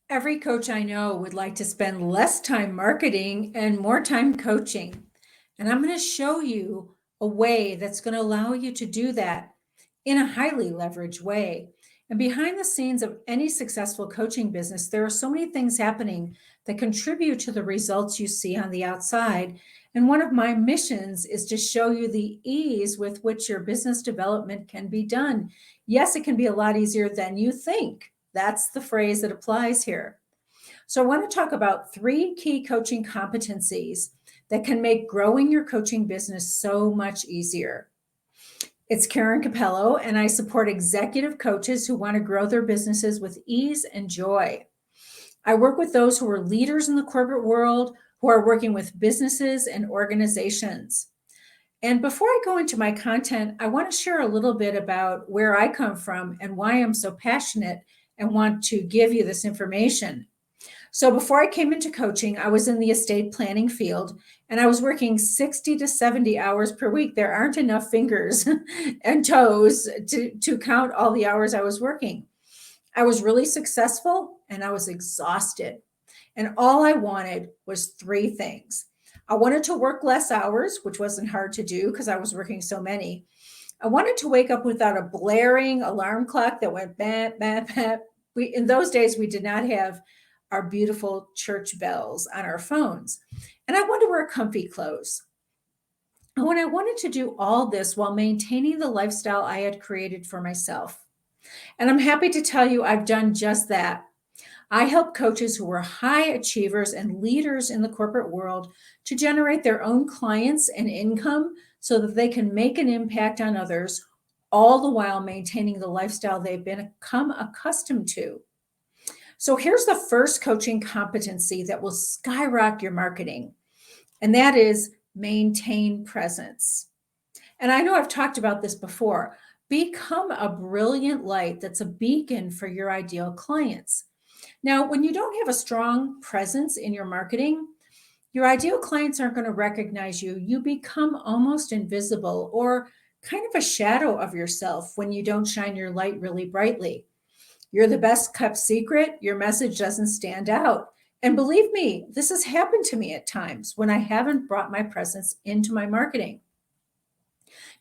Every coach I know would like to spend less time marketing and more time coaching. And I'm going to show you a way that's going to allow you to do that in a highly leveraged way. And behind the scenes of any successful coaching business, there are so many things happening that contribute to the results you see on the outside. And one of my missions is to show you the ease with which your business development can be done. Yes, it can be a lot easier than you think. That's the phrase that applies here. So, I want to talk about three key coaching competencies that can make growing your coaching business so much easier. It's Karen Cappello, and I support executive coaches who want to grow their businesses with ease and joy. I work with those who are leaders in the corporate world, who are working with businesses and organizations. And before I go into my content, I want to share a little bit about where I come from and why I'm so passionate and want to give you this information. So before I came into coaching, I was in the estate planning field and I was working 60 to 70 hours per week. There aren't enough fingers and toes to count all the hours I was working. I was really successful and I was exhausted. And all I wanted was three things. I wanted to work less hours, which wasn't hard to do because I was working so many. I wanted to wake up without a blaring alarm clock that went bap, bap, bap. In those days, we did not have our beautiful church bells on our phones. And I wanted to wear comfy clothes. And when I wanted to do all this while maintaining the lifestyle I had created for myself. And I'm happy to tell you I've done just that. I help coaches who are high achievers and leaders in the corporate world to generate their own clients and income so that they can make an impact on others, all the while maintaining the lifestyle they've become accustomed to. So here's the first coaching competency that will skyrocket your marketing, and that is maintain presence. And I know I've talked about this before. Become a brilliant light that's a beacon for your ideal clients. Now, when you don't have a strong presence in your marketing, your ideal clients aren't going to recognize you. You become almost invisible or kind of a shadow of yourself when you don't shine your light really brightly. You're the best kept secret. Your message doesn't stand out. And believe me, this has happened to me at times when I haven't brought my presence into my marketing.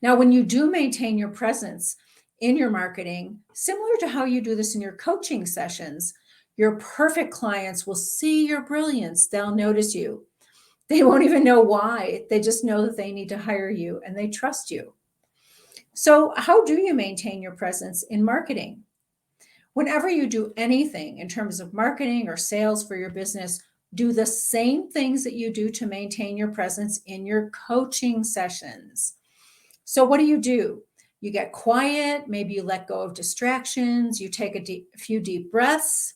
Now, when you do maintain your presence in your marketing, similar to how you do this in your coaching sessions, your perfect clients will see your brilliance. They'll notice you. They won't even know why. They just know that they need to hire you and they trust you. So, how do you maintain your presence in marketing? Whenever you do anything in terms of marketing or sales for your business, do the same things that you do to maintain your presence in your coaching sessions. So, what do? You get quiet, maybe you let go of distractions, you take a few deep breaths.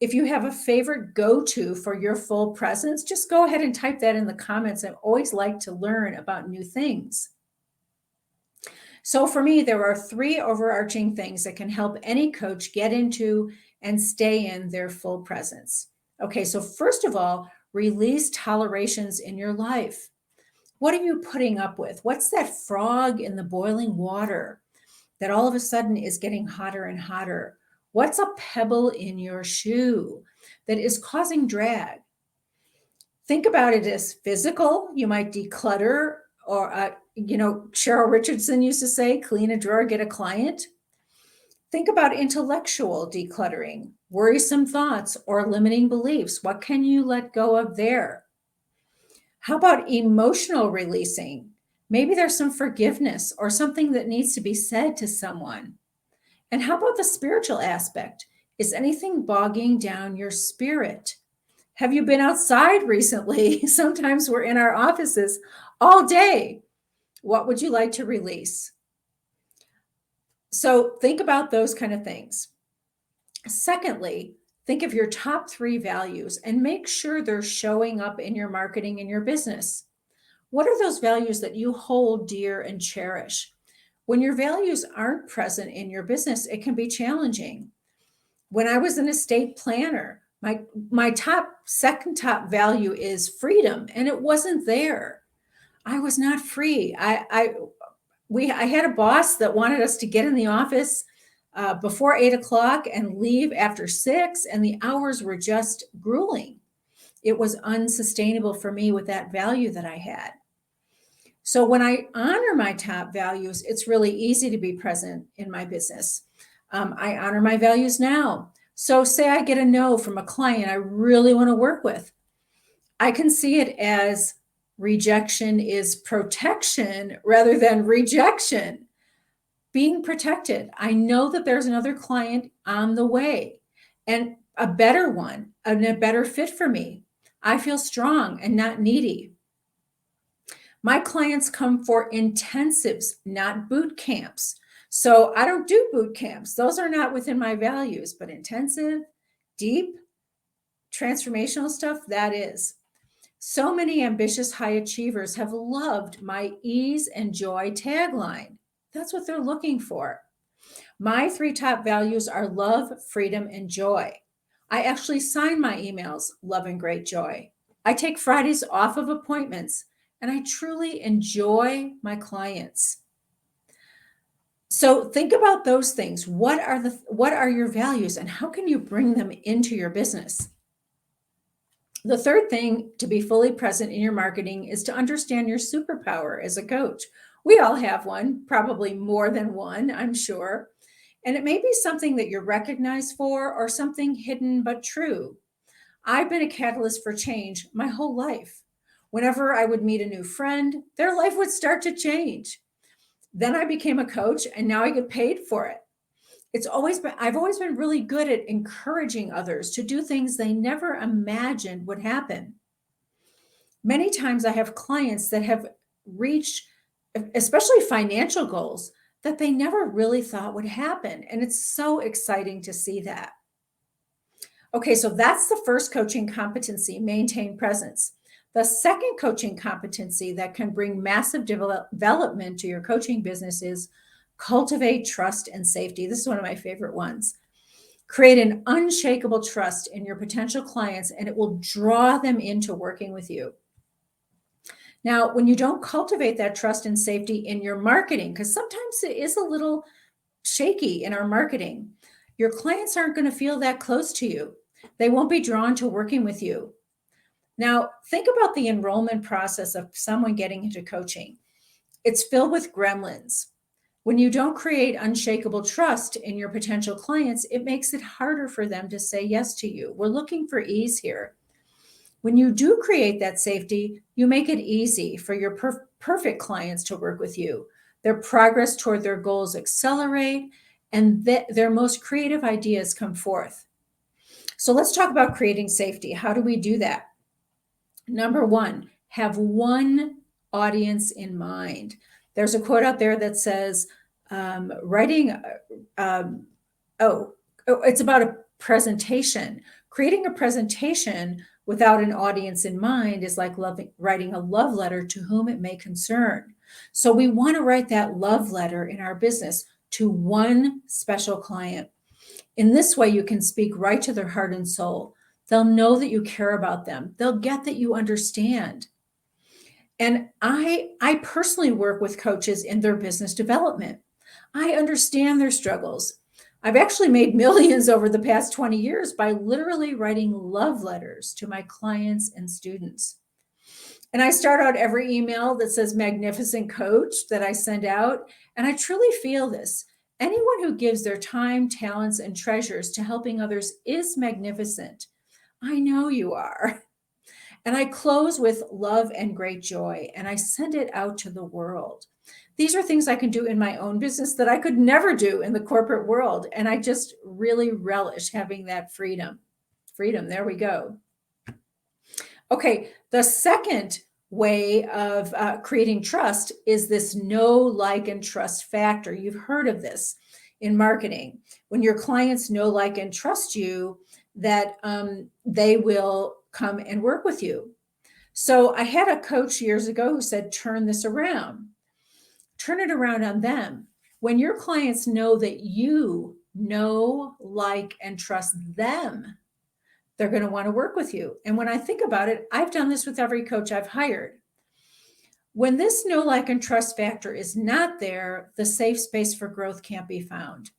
If you have a favorite go-to for your full presence, just go ahead and type that in the comments. I always like to learn about new things. So for me, there are three overarching things that can help any coach get into and stay in their full presence. Okay, so first of all, release tolerations in your life. What are you putting up with? What's that frog in the boiling water that all of a sudden is getting hotter and hotter? What's a pebble in your shoe that is causing drag? Think about it as physical. You might declutter, or, Cheryl Richardson used to say, clean a drawer, get a client. Think about intellectual decluttering, worrisome thoughts or limiting beliefs. What can you let go of there? How about emotional releasing? Maybe there's some forgiveness or something that needs to be said to someone. And how about the spiritual aspect? Is anything bogging down your spirit? Have you been outside recently? Sometimes we're in our offices all day. What would you like to release? So think about those kind of things. Secondly, think of your top three values and make sure they're showing up in your marketing and your business. What are those values that you hold dear and cherish? When your values aren't present in your business, it can be challenging. When I was an estate planner, my second top value is freedom, and it wasn't there. I was not free. I had a boss that wanted us to get in the office before 8 o'clock and leave after 6, and the hours were just grueling. It was unsustainable for me with that value that I had. So when I honor my top values, it's really easy to be present in my business. I honor my values now. So say I get a no from a client I really want to work with. I can see it as rejection is protection rather than rejection. Being protected. I know that there's another client on the way and a better one and a better fit for me. I feel strong and not needy. My clients come for intensives, not boot camps. So I don't do boot camps. Those are not within my values, but intensive, deep, transformational stuff, that is. So many ambitious high achievers have loved my ease and joy tagline. That's what they're looking for. My 3 top values are love, freedom, and joy. I actually sign my emails love and great joy. I take Fridays off of appointments, and I truly enjoy my clients. So think about those things. What are your values, and how can you bring them into your business? The third thing to be fully present in your marketing is to understand your superpower as a coach. We all have one, probably more than one, I'm sure. And it may be something that you're recognized for or something hidden but true. I've been a catalyst for change my whole life. Whenever I would meet a new friend, their life would start to change. Then I became a coach and now I get paid for it. I've always been really good at encouraging others to do things they never imagined would happen. Many times I have clients that have reached, especially financial goals, that they never really thought would happen. And it's so exciting to see that. Okay, so that's the first coaching competency, maintain presence. The second coaching competency that can bring massive development to your coaching business is cultivate trust and safety. This is one of my favorite ones. Create an unshakable trust in your potential clients, and it will draw them into working with you. Now, when you don't cultivate that trust and safety in your marketing, because sometimes it is a little shaky in our marketing, your clients aren't going to feel that close to you. They won't be drawn to working with you. Now, think about the enrollment process of someone getting into coaching. It's filled with gremlins. When you don't create unshakable trust in your potential clients, it makes it harder for them to say yes to you. We're looking for ease here. When you do create that safety, you make it easy for your perfect clients to work with you. Their progress toward their goals accelerate, and their most creative ideas come forth. So let's talk about creating safety. How do we do that? Number one, have one audience in mind. There's a quote out there that says, it's about a presentation. Creating a presentation without an audience in mind is like writing a love letter to whom it may concern. So we want to write that love letter in our business to one special client. In this way, you can speak right to their heart and soul. They'll know that you care about them. They'll get that you understand. And I personally work with coaches in their business development. I understand their struggles. I've actually made millions over the past 20 years by literally writing love letters to my clients and students. And I start out every email that says magnificent coach that I send out. And I truly feel this. Anyone who gives their time, talents, and treasures to helping others is magnificent. I know you are. And I close with love and great joy, and I send it out to the world. These are things I can do in my own business that I could never do in the corporate world. And I just really relish having that freedom. There we go. Okay, the second way of creating trust is this know, like, and trust factor. You've heard of this in marketing. When your clients know, like, and trust you, that they will come and work with you. So I had a coach years ago who said, turn this around. Turn it around on them. When your clients know that you know, like, and trust them, they're going to want to work with you. And when I think about it, I've done this with every coach I've hired. When this know, like, and trust factor is not there, the safe space for growth can't be found.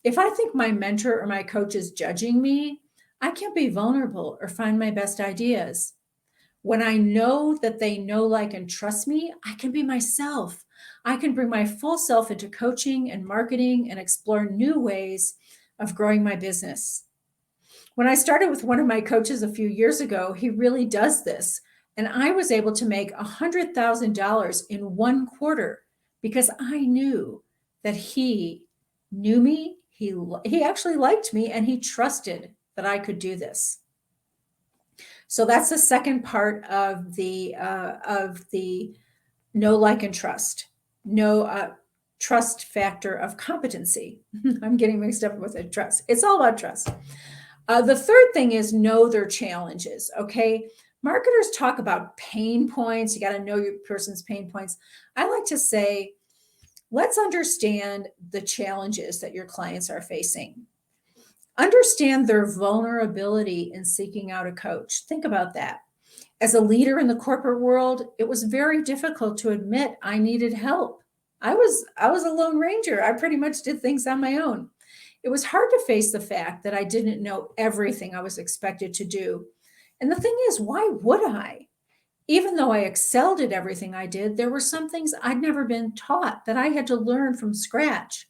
If I think my mentor or my coach is judging me, I can't be vulnerable or find my best ideas. When I know that they know, like, and trust me, I can be myself. I can bring my full self into coaching and marketing and explore new ways of growing my business. When I started with one of my coaches a few years ago, he really does this. And I was able to make $100,000 in 1 quarter because I knew that he knew me, he actually liked me, and he trusted that I could do this. So that's the second part of the know, like, and trust. Trust factor of competency. I'm getting mixed up with it. Trust. It's all about trust. The third thing is know their challenges. Okay. Marketers talk about pain points. You got to know your person's pain points. I like to say, let's understand the challenges that your clients are facing. Understand their vulnerability in seeking out a coach. Think about that. As a leader in the corporate world, it was very difficult to admit I needed help. I was a lone ranger. I pretty much did things on my own. It was hard to face the fact that I didn't know everything I was expected to do. And the thing is, why would I? Even though I excelled at everything I did, there were some things I'd never been taught that I had to learn from scratch.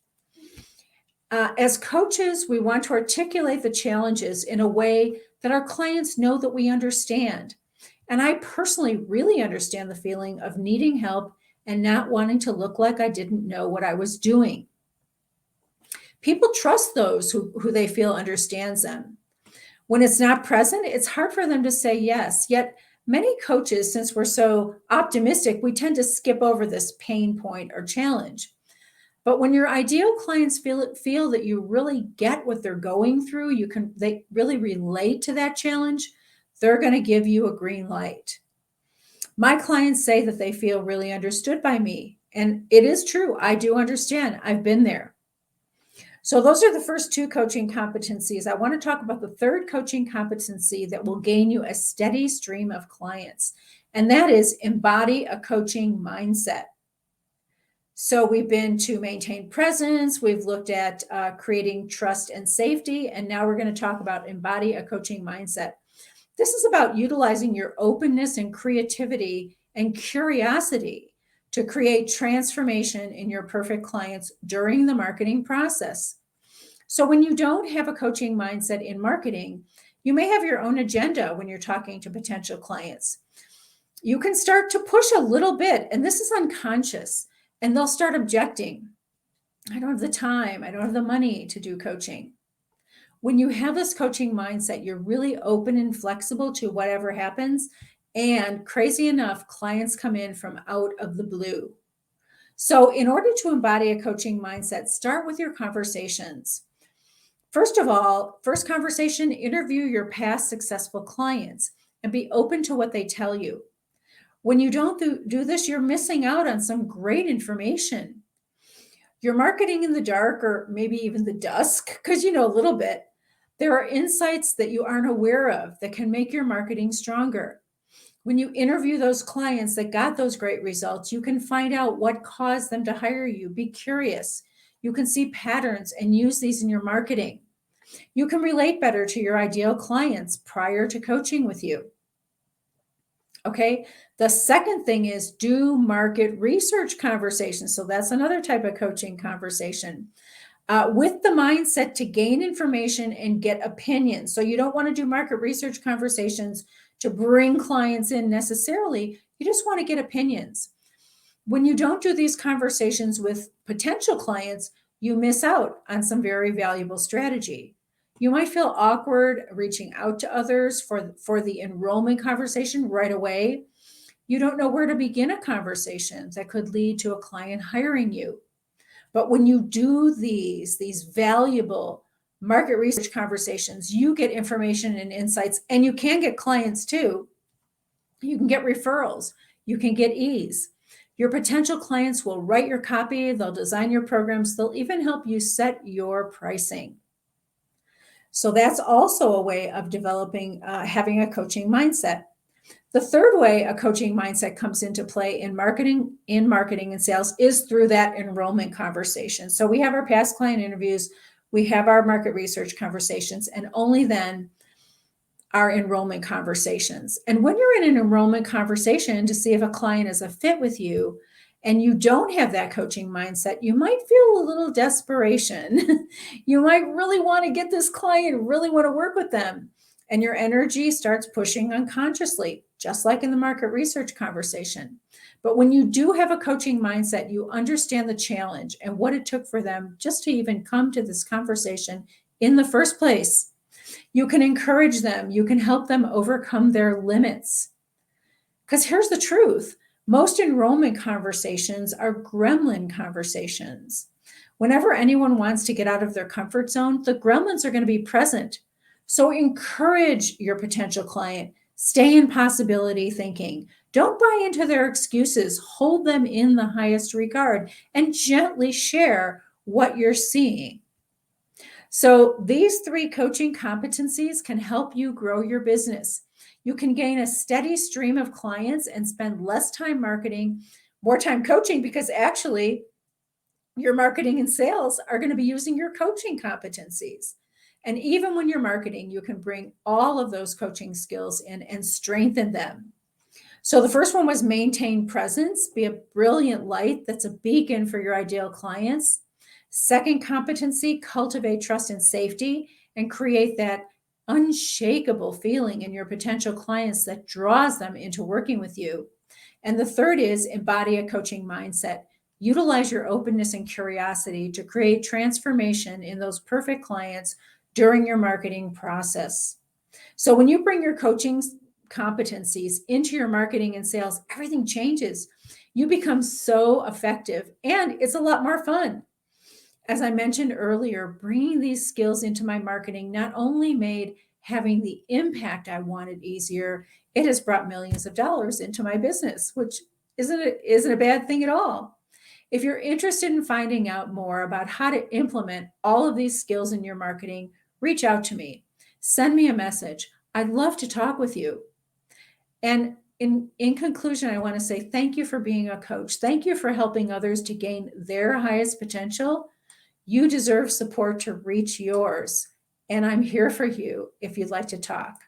As coaches, we want to articulate the challenges in a way that our clients know that we understand. And I personally really understand the feeling of needing help and not wanting to look like I didn't know what I was doing. People trust those who they feel understands them. When it's not present, it's hard for them to say yes. Yet many coaches, since we're so optimistic, we tend to skip over this pain point or challenge. But when your ideal clients feel that you really get what they're going through, they really relate to that challenge, they're going to give you a green light. My clients say that they feel really understood by me. And it is true. I do understand. I've been there. So those are the first two coaching competencies. I want to talk about the third coaching competency that will gain you a steady stream of clients. And that is embody a coaching mindset. So we've been to maintain presence. We've looked at creating trust and safety. And now we're going to talk about embody a coaching mindset. This is about utilizing your openness and creativity and curiosity to create transformation in your perfect clients during the marketing process. So when you don't have a coaching mindset in marketing, you may have your own agenda when you're talking to potential clients. You can start to push a little bit, and this is unconscious, and they'll start objecting. I don't have the time. I don't have the money to do coaching. When you have this coaching mindset, you're really open and flexible to whatever happens. And crazy enough, clients come in from out of the blue. So in order to embody a coaching mindset, start with your conversations. First of all, first conversation, interview your past successful clients and be open to what they tell you. When you don't do this, you're missing out on some great information. You're marketing in the dark or maybe even the dusk because you know a little bit. There are insights that you aren't aware of that can make your marketing stronger. When you interview those clients that got those great results, you can find out what caused them to hire you. Be curious. You can see patterns and use these in your marketing. You can relate better to your ideal clients prior to coaching with you. Okay. The second thing is do market research conversations. So that's another type of coaching conversation. With the mindset to gain information and get opinions. So you don't want to do market research conversations to bring clients in necessarily. You just want to get opinions. When you don't do these conversations with potential clients, you miss out on some very valuable strategy. You might feel awkward reaching out to others for the enrollment conversation right away. You don't know where to begin a conversation that could lead to a client hiring you. But when you do these valuable market research conversations, you get information and insights, and you can get clients too. You can get referrals. You can get ease. Your potential clients will write your copy. They'll design your programs. They'll even help you set your pricing. So that's also a way of developing, having a coaching mindset. The third way a coaching mindset comes into play in marketing and sales is through that enrollment conversation. So we have our past client interviews. we have our market research conversations, and only then our enrollment conversations. And when you're in an enrollment conversation to see if a client is a fit with you, and you don't have that coaching mindset, you might feel a little desperation. You might really want to get this client, really want to work with them. And your energy starts pushing unconsciously, just like in the market research conversation. But when you do have a coaching mindset, you understand the challenge and what it took for them just to even come to this conversation in the first place. You can encourage them. You can help them overcome their limits. Because here's the truth. Most enrollment conversations are gremlin conversations. Whenever anyone wants to get out of their comfort zone, the gremlins are going to be present. So encourage your potential client. Stay in possibility thinking. Don't buy into their excuses. Hold them in the highest regard and gently share what you're seeing. So these 3 coaching competencies can help you grow your business. You can gain a steady stream of clients and spend less time marketing, more time coaching, because actually your marketing and sales are going to be using your coaching competencies. And even when you're marketing, you can bring all of those coaching skills in and strengthen them. So the first one was maintain presence, be a brilliant light that's a beacon for your ideal clients. Second competency, cultivate trust and safety and create that unshakable feeling in your potential clients that draws them into working with you. And the third is embody a coaching mindset. Utilize your openness and curiosity to create transformation in those perfect clients during your marketing process. So when you bring your coaching competencies into your marketing and sales, everything changes. You become so effective and it's a lot more fun. As I mentioned earlier, bringing these skills into my marketing not only made having the impact I wanted easier, it has brought millions of dollars into my business, which isn't a bad thing at all. If you're interested in finding out more about how to implement all of these skills in your marketing, reach out to me. Send me a message. I'd love to talk with you. And in conclusion, I want to say thank you for being a coach. Thank you for helping others to gain their highest potential. You deserve support to reach yours. And I'm here for you if you'd like to talk.